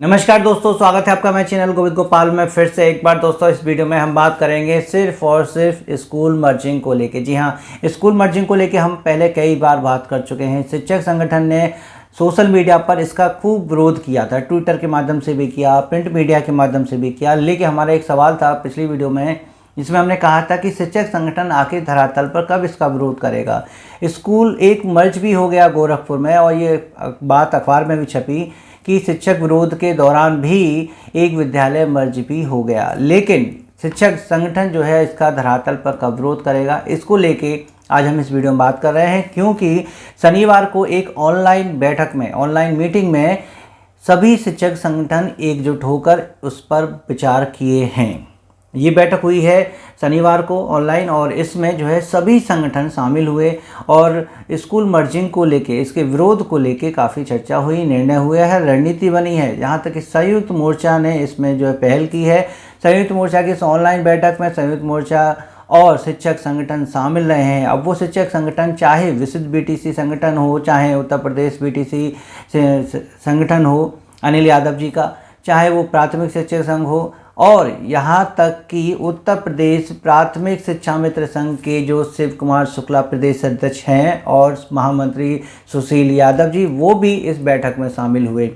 नमस्कार दोस्तों, स्वागत है आपका मेरे चैनल गोविंद गोपाल में। फिर से एक बार दोस्तों इस वीडियो में हम बात करेंगे सिर्फ और सिर्फ स्कूल मर्जिंग को लेके। जी हाँ, स्कूल मर्जिंग को लेके हम पहले कई बार बात कर चुके हैं। शिक्षक संगठन ने सोशल मीडिया पर इसका खूब विरोध किया था, ट्विटर के माध्यम से भी किया, प्रिंट मीडिया के माध्यम से भी किया। लेकिन हमारा एक सवाल था पिछली वीडियो में, जिसमें हमने कहा था कि शिक्षक संगठन आखिर धरातल पर कब इसका विरोध करेगा। स्कूल एक मर्ज भी हो गया गोरखपुर में, और ये बात अखबार में भी छपी कि शिक्षक विरोध के दौरान भी एक विद्यालय मर्ज भी हो गया। लेकिन शिक्षक संगठन जो है इसका धरातल पर कब विरोध करेगा, इसको लेके आज हम इस वीडियो में बात कर रहे हैं। क्योंकि शनिवार को एक ऑनलाइन बैठक में, ऑनलाइन मीटिंग में सभी शिक्षक संगठन एकजुट होकर उस पर विचार किए हैं। ये बैठक हुई है शनिवार को ऑनलाइन, और इसमें जो है सभी संगठन शामिल हुए और स्कूल मर्जिंग को लेके, इसके विरोध को लेके काफ़ी चर्चा हुई, निर्णय हुआ है, रणनीति बनी है। जहाँ तक कि संयुक्त मोर्चा ने इसमें जो है पहल की है। संयुक्त मोर्चा की इस ऑनलाइन बैठक में संयुक्त मोर्चा और शिक्षक संगठन शामिल रहे हैं। अब वो शिक्षक संगठन चाहे विशुद्ध बीटीसी संगठन हो, चाहे उत्तर प्रदेश बीटीसी संगठन हो अनिल यादव जी का, चाहे वो प्राथमिक शिक्षक संघ हो, और यहाँ तक कि उत्तर प्रदेश प्राथमिक शिक्षा मित्र संघ के जो शिव कुमार शुक्ला प्रदेश अध्यक्ष हैं और महामंत्री सुशील यादव जी, वो भी इस बैठक में शामिल हुए।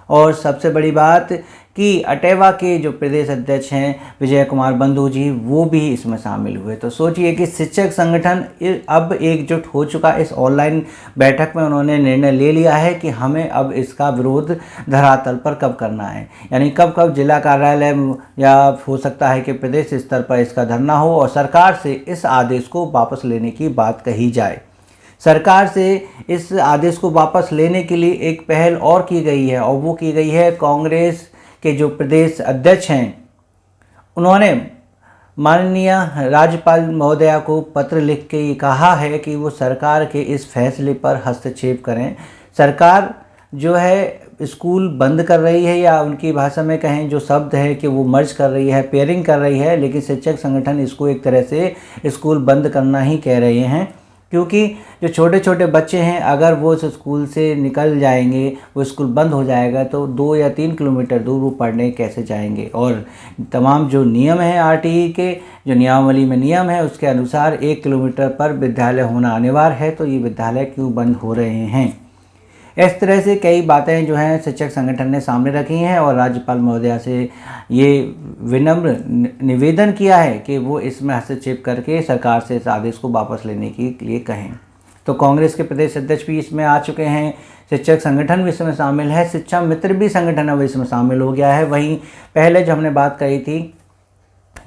और सबसे बड़ी बात कि अटेवा के जो प्रदेश अध्यक्ष हैं विजय कुमार बंधु जी, वो भी इसमें शामिल हुए। तो सोचिए कि शिक्षक संगठन अब एकजुट हो चुका। इस ऑनलाइन बैठक में उन्होंने निर्णय ले लिया है कि हमें अब इसका विरोध धरातल पर कब करना है, यानी कब कब जिला कार्यालय या हो सकता है कि प्रदेश स्तर पर इसका धरना हो और सरकार से इस आदेश को वापस लेने की बात कही जाए। सरकार से इस आदेश को वापस लेने के लिए एक पहल और की गई है, और वो की गई है कांग्रेस के जो प्रदेश अध्यक्ष हैं, उन्होंने माननीय राज्यपाल महोदया को पत्र लिख के ये कहा है कि वो सरकार के इस फैसले पर हस्तक्षेप करें। सरकार जो है स्कूल बंद कर रही है, या उनकी भाषा में कहें जो शब्द है कि वो मर्ज कर रही है, पेयरिंग कर रही है, लेकिन शिक्षक संगठन इसको एक तरह से स्कूल बंद करना ही कह रहे हैं। क्योंकि जो छोटे छोटे बच्चे हैं, अगर वो उस स्कूल से निकल जाएंगे, वो स्कूल बंद हो जाएगा, तो 2 या 3 किलोमीटर दूर वो पढ़ने कैसे जाएंगे। और तमाम जो नियम हैं आरटीई के, जो नियमावली में नियम है, उसके अनुसार 1 किलोमीटर पर विद्यालय होना अनिवार्य है। तो ये विद्यालय क्यों बंद हो रहे हैं। इस तरह से कई बातें जो हैं शिक्षक संगठन ने सामने रखी हैं, और राज्यपाल महोदया से ये विनम्र निवेदन किया है कि वो इसमें हस्तक्षेप करके सरकार से इस आदेश को वापस लेने के लिए कहें। तो कांग्रेस के प्रदेश अध्यक्ष भी इसमें आ चुके हैं, शिक्षक संगठन भी इसमें शामिल है, शिक्षा मित्र भी संगठन अब इसमें शामिल हो गया है। वहीं पहले जब हमने बात करी थी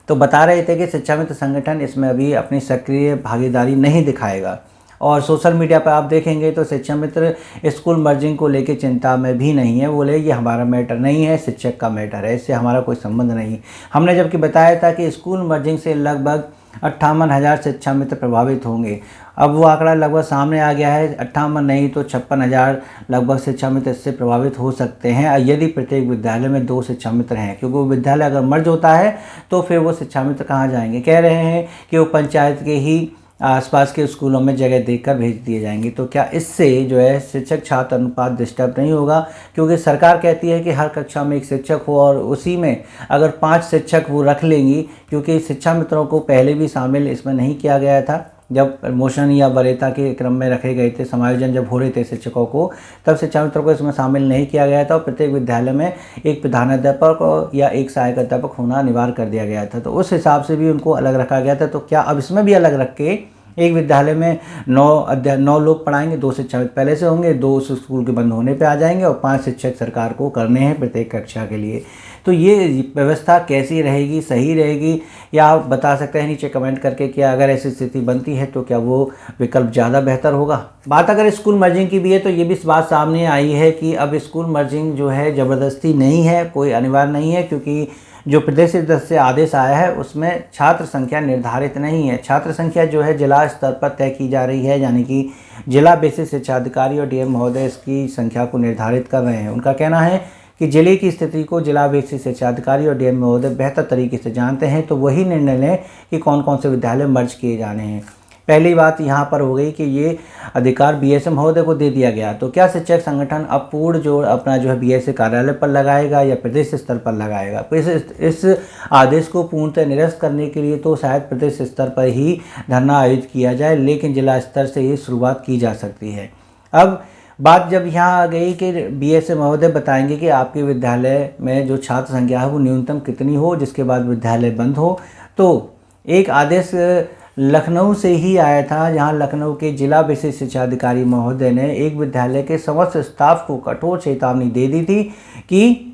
तो बता रहे थे कि शिक्षा मित्र संगठन इसमें अभी अपनी सक्रिय भागीदारी नहीं दिखाएगा, और सोशल मीडिया पर आप देखेंगे तो शिक्षा मित्र स्कूल मर्जिंग को लेके चिंता में भी नहीं है। बोले ये हमारा मैटर नहीं है, शिक्षक का मैटर है, इससे हमारा कोई संबंध नहीं। हमने जबकि बताया था कि स्कूल मर्जिंग से लगभग 58,000 शिक्षा मित्र प्रभावित होंगे। अब वो आंकड़ा लगभग सामने आ गया है, 58 नहीं तो 56,000 लगभग शिक्षा मित्र इससे प्रभावित हो सकते हैं, यदि प्रत्येक विद्यालय में 2 शिक्षा मित्र हैं। क्योंकि वो विद्यालय अगर मर्ज होता है तो फिर वो शिक्षा मित्र कहाँ जाएंगे। कह रहे हैं कि वो पंचायत के ही आसपास के स्कूलों में जगह देखकर भेज दिए जाएंगे। तो क्या इससे जो है शिक्षक छात्र अनुपात डिस्टर्ब नहीं होगा। क्योंकि सरकार कहती है कि हर कक्षा में एक शिक्षक हो, और उसी में अगर 5 शिक्षक वो रख लेंगी, क्योंकि शिक्षा मित्रों को पहले भी शामिल इसमें नहीं किया गया था। जब प्रमोशन या वरीयता के क्रम में रखे गए थे, समायोजन जब हो रहे थे शिक्षकों को, तब शिक्षा मित्रों को इसमें शामिल नहीं किया गया था, और प्रत्येक विद्यालय में एक प्रधानाध्यापक या एक सहायक अध्यापक होना अनिवार्य कर दिया गया था। तो उस हिसाब से भी उनको अलग रखा गया था। तो क्या अब इसमें भी अलग रख के एक विद्यालय में 9 लोग पढ़ाएंगे, 2 शिक्षक पहले से होंगे, 2 स्कूल के बंद होने पे आ जाएंगे, और 5 शिक्षक सरकार को करने हैं प्रत्येक कक्षा के लिए। तो ये व्यवस्था कैसी रहेगी, सही रहेगी, या आप बता सकते हैं नीचे कमेंट करके कि अगर ऐसी स्थिति बनती है तो क्या वो विकल्प ज़्यादा बेहतर होगा। बात अगर स्कूल मर्जिंग की भी है तो ये भी इस बात सामने आई है कि अब स्कूल मर्जिंग जो है ज़बरदस्ती नहीं है, कोई अनिवार्य नहीं है। क्योंकि जो प्रदेश से आदेश आया है उसमें छात्र संख्या निर्धारित नहीं है। छात्र संख्या जो है जिला स्तर पर तय की जा रही है, यानी कि जिला बेसिस शिक्षा अधिकारी और डीएम महोदय इसकी संख्या को निर्धारित कर रहे हैं। उनका कहना है कि जिले की स्थिति को जिला बेसिस शिक्षा अधिकारी और डीएम महोदय बेहतर तरीके से जानते हैं, तो वही निर्णय लें कि कौन कौन से विद्यालय मर्ज किए जाने हैं। पहली बात यहाँ पर हो गई कि ये अधिकार बीएसए महोदय को दे दिया गया, तो क्या शिक्षक संगठन अब पूर्ण जोर अपना जो है बीएसए कार्यालय पर लगाएगा या प्रदेश स्तर पर लगाएगा? तो इस आदेश को पूर्णतः निरस्त करने के लिए तो शायद प्रदेश स्तर पर ही धरना आयोजित किया जाए, लेकिन जिला स्तर से ये शुरुआत की जा सकती है। अब बात जब यहाँ आ गई कि बीएसए महोदय बताएंगे कि आपके विद्यालय में जो छात्र संख्या है वो न्यूनतम कितनी हो जिसके बाद विद्यालय बंद हो, तो एक आदेश लखनऊ से ही आया था, जहां लखनऊ के जिला विशेष शिक्षा अधिकारी महोदय ने एक विद्यालय के समस्त स्टाफ को कठोर चेतावनी दे दी थी कि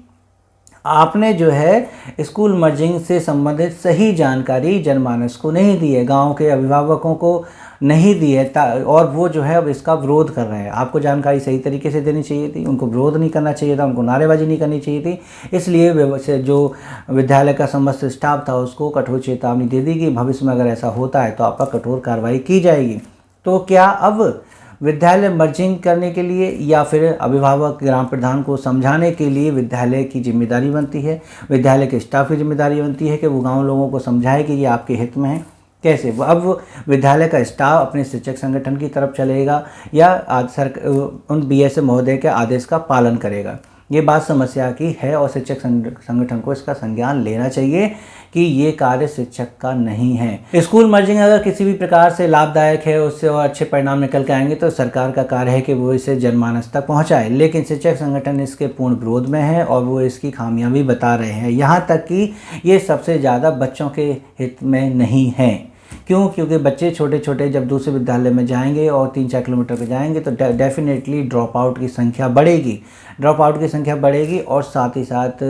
आपने जो है स्कूल मर्जिंग से संबंधित सही जानकारी जनमानस को नहीं दी है, गांव के अभिभावकों को नहीं दी है, और वो जो है अब इसका विरोध कर रहे हैं। आपको जानकारी सही तरीके से देनी चाहिए थी, उनको विरोध नहीं करना चाहिए था, उनको नारेबाजी नहीं करनी चाहिए थी। इसलिए जो विद्यालय का समस्त स्टाफ था उसको कठोर चेतावनी दे दी कि भविष्य में अगर ऐसा होता है तो आप पर कठोर कार्रवाई की जाएगी। तो क्या अब विद्यालय मर्जिंग करने के लिए या फिर अभिभावक ग्राम प्रधान को समझाने के लिए विद्यालय की जिम्मेदारी बनती है, विद्यालय के स्टाफ की जिम्मेदारी बनती है कि वो गांव लोगों को समझाए कि ये आपके हित में है? कैसे? अब विद्यालय का स्टाफ अपने शिक्षक संगठन की तरफ चलेगा या उन बीएसए महोदय के आदेश का पालन करेगा? ये बात समस्या की है और शिक्षक संगठन को इसका संज्ञान लेना चाहिए कि ये कार्य शिक्षक का नहीं है। स्कूल मर्जिंग अगर किसी भी प्रकार से लाभदायक है, उससे और अच्छे परिणाम निकल के आएंगे तो सरकार का कार्य है कि वो इसे जनमानस तक पहुंचाए, लेकिन शिक्षक संगठन इसके पूर्ण विरोध में है और वो इसकी खामियां भी बता रहे हैं। यहाँ तक कि ये सबसे ज़्यादा बच्चों के हित में नहीं है। क्यों? क्योंकि बच्चे छोटे छोटे जब दूसरे विद्यालय में जाएंगे और 3-4 किलोमीटर पे जाएंगे तो डेफिनेटली ड्रॉप आउट की संख्या बढ़ेगी और साथ ही साथ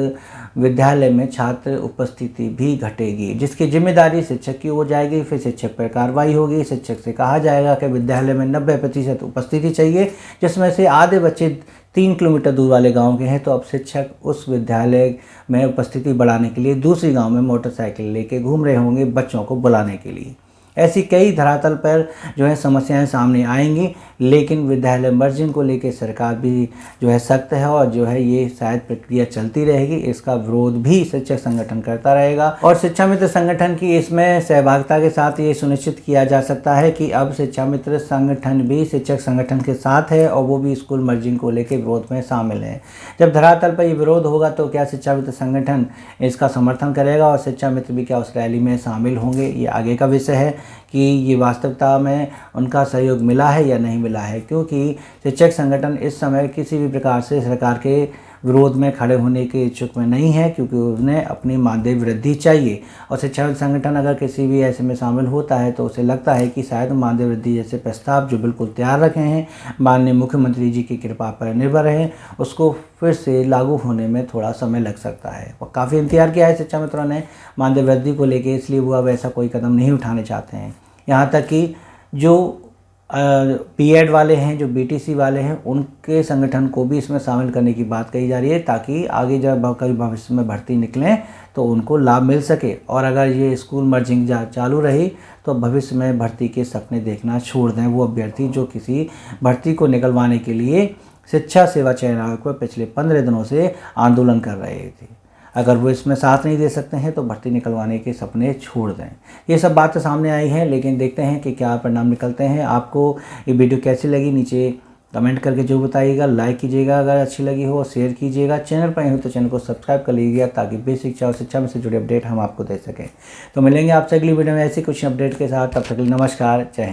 विद्यालय में छात्र उपस्थिति भी घटेगी, जिसकी जिम्मेदारी शिक्षक की हो जाएगी। फिर शिक्षक पर कार्रवाई होगी, शिक्षक से कहा जाएगा कि विद्यालय में 90% उपस्थिति चाहिए, जिसमें से आधे बच्चे 3 किलोमीटर दूर वाले गांव के हैं, तो अब शिक्षक उस विद्यालय में उपस्थिति बढ़ाने के लिए दूसरी गांव में मोटरसाइकिल लेके घूम रहे होंगे बच्चों को बुलाने के लिए। ऐसी कई धरातल पर जो है समस्याएं सामने आएंगी, लेकिन विद्यालय मर्जिंग को लेकर सरकार भी जो है सख्त है और जो है ये शायद प्रक्रिया चलती रहेगी। इसका विरोध भी शिक्षक संगठन करता रहेगा और शिक्षा मित्र संगठन की इसमें सहभागिता के साथ ये सुनिश्चित किया जा सकता है कि अब शिक्षा मित्र संगठन भी शिक्षक संगठन के साथ है और वो भी स्कूल मर्जिंग को लेकर विरोध में शामिल है। जब धरातल पर ये विरोध होगा तो क्या शिक्षा मित्र संगठन इसका समर्थन करेगा और शिक्षा मित्र भी क्या उस रैली में शामिल होंगे, ये आगे का विषय है कि ये वास्तविकता में उनका सहयोग मिला है या नहीं मिला है। क्योंकि शिक्षक संगठन इस समय किसी भी प्रकार से सरकार के विरोध में खड़े होने के इच्छुक में नहीं है, क्योंकि उन्हें अपनी मानदेय वृद्धि चाहिए और शिक्षा संगठन अगर किसी भी ऐसे में शामिल होता है तो उसे लगता है कि शायद मानदेय वृद्धि जैसे प्रस्ताव जो बिल्कुल तैयार रखे हैं, माननीय मुख्यमंत्री जी की कृपा पर निर्भर है, उसको फिर से लागू होने में थोड़ा समय लग सकता है। और काफ़ी इंतजार किया है शिक्षा मित्रों ने मानदेय वृद्धि को लेकर, इसलिए वो अब ऐसा कोई कदम नहीं उठाने चाहते हैं। यहाँ तक कि जो पीएड वाले हैं, जो बीटीसी वाले हैं, उनके संगठन को भी इसमें शामिल करने की बात कही जा रही है, ताकि आगे जब कभी भविष्य में भर्ती निकलें तो उनको लाभ मिल सके। और अगर ये स्कूल मर्जिंग चालू रही तो भविष्य में भर्ती के सपने देखना छोड़ दें वो अभ्यर्थी जो किसी भर्ती को निकलवाने के लिए शिक्षा सेवा चयन आयोग पर पिछले 15 दिनों से आंदोलन कर रहे थे। अगर वो इसमें साथ नहीं दे सकते हैं तो भर्ती निकलवाने के सपने छोड़ दें। ये सब बातें सामने आई हैं, लेकिन देखते हैं कि क्या परिणाम निकलते हैं। आपको ये वीडियो कैसी लगी नीचे कमेंट करके जो बताइएगा। लाइक कीजिएगा अगर अच्छी लगी हो, शेयर कीजिएगा। चैनल पर हो तो चैनल को सब्सक्राइब कर लीजिएगा ताकि बेसिक शिक्षा और शिक्षा में से जुड़े अपडेट हम आपको दे सकें। तो मिलेंगे आपसे अगली वीडियो में ऐसी कुछ अपडेट के साथ। तब तक के लिए नमस्कार, जय हिंद।